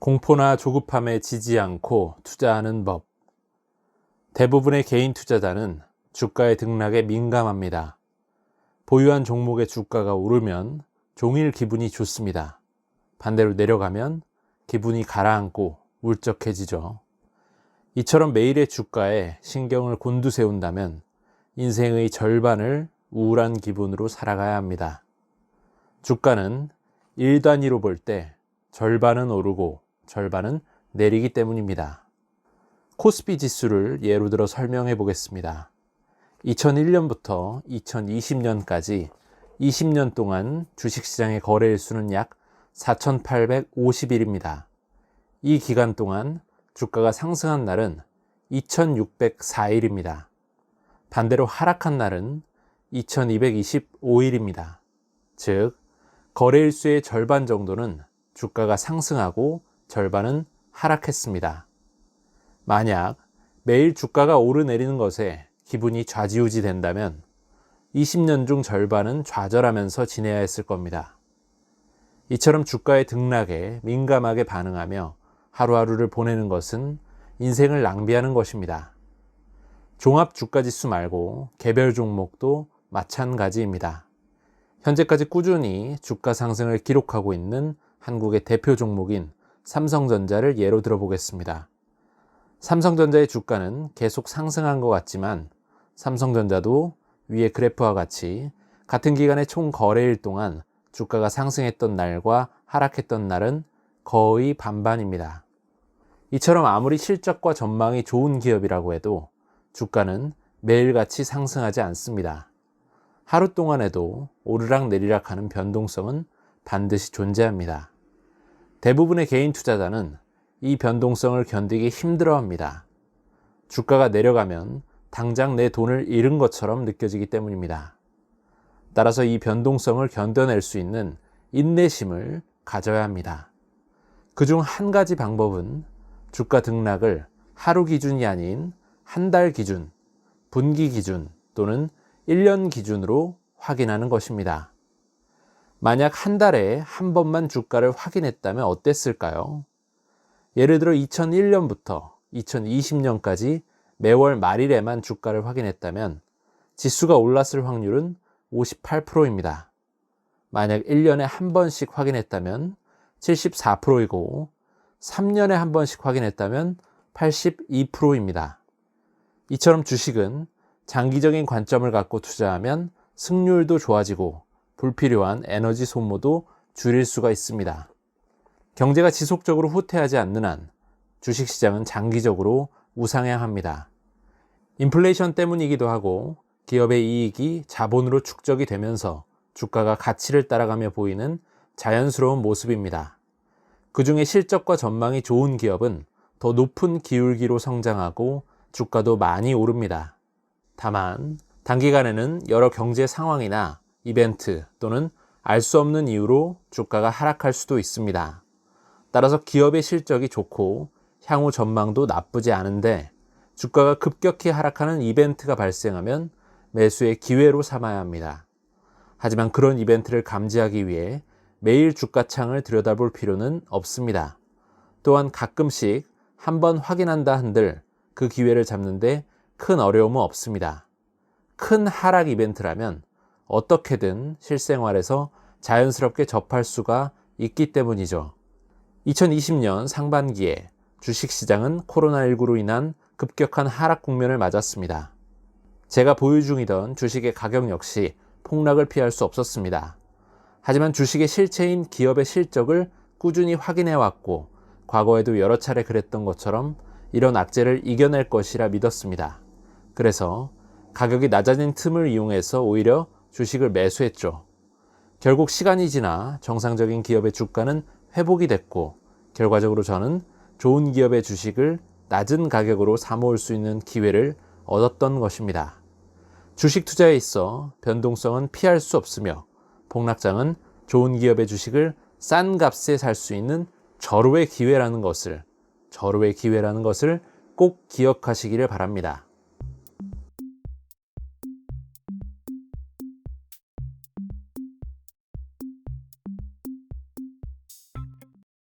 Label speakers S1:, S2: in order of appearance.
S1: 공포나 조급함에 지지 않고 투자하는 법. 대부분의 개인 투자자는 주가의 등락에 민감합니다. 보유한 종목의 주가가 오르면 종일 기분이 좋습니다. 반대로 내려가면 기분이 가라앉고 울적해지죠. 이처럼 매일의 주가에 신경을 곤두세운다면 인생의 절반을 우울한 기분으로 살아가야 합니다. 주가는 1단위로 볼 때 절반은 오르고 절반은 내리기 때문입니다. 코스피 지수를 예로 들어 설명해 보겠습니다. 2001년부터 2020년까지 20년 동안 주식시장의 거래일수는 약 4,850일입니다. 이 기간 동안 주가가 상승한 날은 2,604일입니다. 반대로 하락한 날은 2,225일입니다. 즉, 거래일수의 절반 정도는 주가가 상승하고 절반은 하락했습니다. 만약 매일 주가가 오르내리는 것에 기분이 좌지우지 된다면 20년 중 절반은 좌절하면서 지내야 했을 겁니다. 이처럼 주가의 등락에 민감하게 반응하며 하루하루를 보내는 것은 인생을 낭비하는 것입니다. 종합 주가지수 말고 개별 종목도 마찬가지입니다. 현재까지 꾸준히 주가 상승을 기록하고 있는 한국의 대표 종목인 삼성전자를 예로 들어보겠습니다. 삼성전자의 주가는 계속 상승한 것 같지만 삼성전자도 위의 그래프와 같이 같은 기간의 총 거래일 동안 주가가 상승했던 날과 하락했던 날은 거의 반반입니다. 이처럼 아무리 실적과 전망이 좋은 기업이라고 해도 주가는 매일같이 상승하지 않습니다. 하루 동안에도 오르락내리락 하는 변동성은 반드시 존재합니다. 대부분의 개인 투자자는 이 변동성을 견디기 힘들어합니다. 주가가 내려가면 당장 내 돈을 잃은 것처럼 느껴지기 때문입니다. 따라서 이 변동성을 견뎌낼 수 있는 인내심을 가져야 합니다. 그중 한 가지 방법은 주가 등락을 하루 기준이 아닌 한 달 기준, 분기 기준 또는 1년 기준으로 확인하는 것입니다. 만약 한 달에 한 번만 주가를 확인했다면 어땠을까요? 예를 들어 2001년부터 2020년까지 매월 말일에만 주가를 확인했다면 지수가 올랐을 확률은 58%입니다. 만약 1년에 한 번씩 확인했다면 74%이고 3년에 한 번씩 확인했다면 82%입니다. 이처럼 주식은 장기적인 관점을 갖고 투자하면 승률도 좋아지고 불필요한 에너지 소모도 줄일 수가 있습니다. 경제가 지속적으로 후퇴하지 않는 한 주식시장은 장기적으로 우상향합니다. 인플레이션 때문이기도 하고 기업의 이익이 자본으로 축적이 되면서 주가가 가치를 따라가며 보이는 자연스러운 모습입니다. 그 중에 실적과 전망이 좋은 기업은 더 높은 기울기로 성장하고 주가도 많이 오릅니다. 다만 단기간에는 여러 경제 상황이나 이벤트 또는 알 수 없는 이유로 주가가 하락할 수도 있습니다. 따라서 기업의 실적이 좋고 향후 전망도 나쁘지 않은데 주가가 급격히 하락하는 이벤트가 발생하면 매수의 기회로 삼아야 합니다. 하지만 그런 이벤트를 감지하기 위해 매일 주가창을 들여다볼 필요는 없습니다. 또한 가끔씩 한번 확인한다 한들 그 기회를 잡는데 큰 어려움은 없습니다. 큰 하락 이벤트라면 어떻게든 실생활에서 자연스럽게 접할 수가 있기 때문이죠. 2020년 상반기에 주식시장은 코로나19로 인한 급격한 하락 국면을 맞았습니다. 제가 보유 중이던 주식의 가격 역시 폭락을 피할 수 없었습니다. 하지만 주식의 실체인 기업의 실적을 꾸준히 확인해왔고 과거에도 여러 차례 그랬던 것처럼 이런 악재를 이겨낼 것이라 믿었습니다. 그래서 가격이 낮아진 틈을 이용해서 오히려 주식을 매수했죠. 결국 시간이 지나 정상적인 기업의 주가는 회복이 됐고 결과적으로 저는 좋은 기업의 주식을 낮은 가격으로 사모을 수 있는 기회를 얻었던 것입니다. 주식 투자에 있어 변동성은 피할 수 없으며 폭락장은 좋은 기업의 주식을 싼 값에 살 수 있는 절호의 기회라는 것을 꼭 기억하시기를 바랍니다.